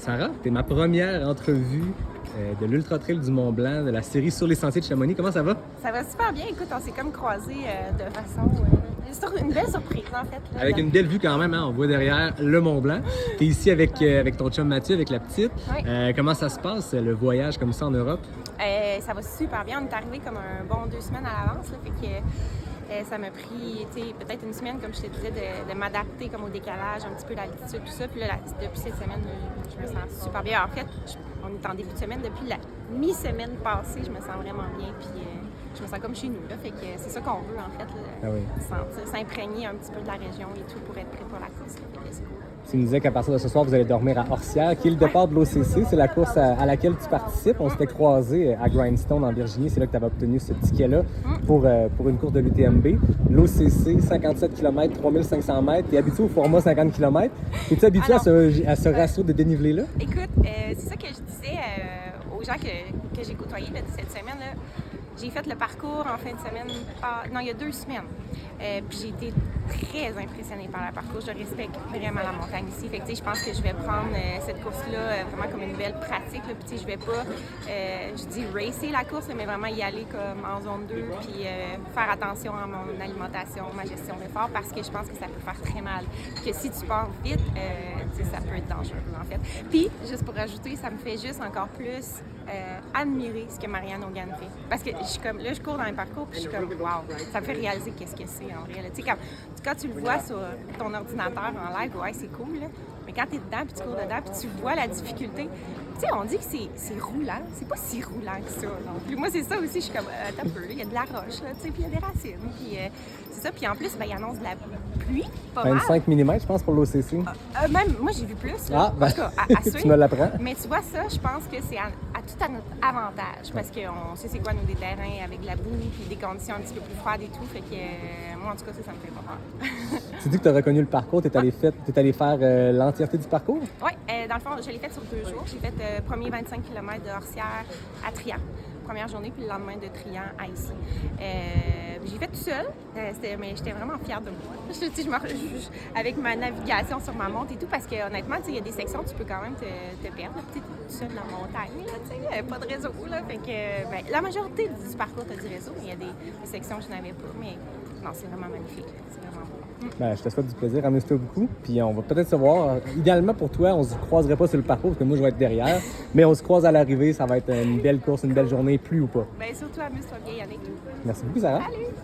Sarah, t'es ma première entrevue de l'Ultra Trail du Mont-Blanc, de la série Sur les sentiers de Chamonix. Comment ça va? Ça va super bien. Écoute, on s'est comme croisés de façon... une belle surprise, en fait. Là, Avec une belle vue quand même, hein? On voit derrière le Mont-Blanc. T'es ici avec ton chum Mathieu, avec la petite. Oui. Comment ça se passe, le voyage comme ça en Europe? Ça va super bien. On est arrivé comme un bon 2 semaines à l'avance. Là, fait que ça m'a pris peut-être une semaine, comme je te disais, de m'adapter comme au décalage, un petit peu l'altitude, tout ça. Puis là, depuis cette semaine, je me sens super bien. En fait, on est en début de semaine. Depuis la mi-semaine passée, je me sens vraiment bien. Puis je me sens comme chez nous. Là, fait que c'est ça qu'on veut, en fait. Là, s'imprégner un petit peu de la région et tout pour être prêt pour la course. Là, fait que c'est cool. Tu nous disais qu'à partir de ce soir, vous allez dormir à Orsières, qui est le départ de l'OCC. C'est la course à laquelle tu participes. On s'était croisés à Grindstone, en Virginie. C'est là que tu avais obtenu ce ticket-là pour une course de l'UTMB. L'OCC, 57 km, 3500 mètres. Tu es habitué au format 50 km. Es-tu habitué à ce ratio de dénivelé-là? Écoute, c'est ça que je disais aux gens que j'ai côtoyés cette semaine. Là. J'ai fait le parcours en fin de semaine, il y a 2 semaines. Puis j'ai été très impressionnée par le parcours. Je respecte vraiment la montagne ici. Fait que, je pense que je vais prendre cette course-là vraiment comme une belle pratique. Là. Puis je vais pas, je dis racer la course, mais vraiment y aller comme en zone 2. Puis faire attention à mon alimentation, ma gestion d'effort, parce que je pense que ça peut faire très mal. Puis que si tu pars vite, ça peut être dangereux en fait. Puis, juste pour rajouter, ça me fait juste encore plus admirer ce que Marianne Hogan fait. Parce que je cours dans un parcours puis je suis comme wow, ça me fait réaliser qu'est-ce que c'est en vrai. Tu sais, quand tu le vois sur ton ordinateur en live, ouais, c'est cool, là. Mais quand tu es dedans puis tu cours dedans puis tu vois la difficulté, tu sais, on dit que c'est roulant. C'est pas si roulant que ça. Donc, puis moi, c'est ça aussi, je suis comme, t'as peu, il y a de la roche, là, tu sais, puis il y a des racines. Puis c'est ça. Puis en plus, il annonce de la pluie, pas mal. 25 mm, je pense, pour l'OCC. Même, moi, j'ai vu plus. Là. Ah, ben, à suivre. tu me l'apprends. Mais tu vois ça, je pense que c'est tout à notre avantage. Parce qu'on sait c'est quoi, nous, des terrains avec de la boue puis des conditions un petit peu plus froides et tout. Fait que moi, en tout cas, ça me fait pas peur. Tu dis que tu as reconnu le parcours. Tu es allé faire l'entièreté du parcours? Oui, dans le fond, je l'ai fait sur 2 jours. J'ai fait le premier 25 km de Orsières à Trian. Première journée, puis le lendemain de Trian à ici. J'ai fait tout seul, mais j'étais vraiment fière de moi. Avec ma navigation sur ma montre et tout, parce que honnêtement, il y a des sections où tu peux quand même te perdre, peut-être tout seul dans la montagne, là, pas de réseau. Là, fait que, la majorité du parcours, tu as du réseau, mais il y a des sections que je n'avais pas. Mais non, c'est vraiment magnifique. C'est vraiment beau. Ben, je te souhaite du plaisir, amuse-toi beaucoup. Puis on va peut-être se voir. Idéalement pour toi, on se croiserait pas sur le parcours parce que moi je vais être derrière. Mais on se croise à l'arrivée, ça va être une belle course, une belle journée, pluie ou pas. Ben, surtout amuse-toi bien, Yannick. Merci beaucoup, Sarah. Salut!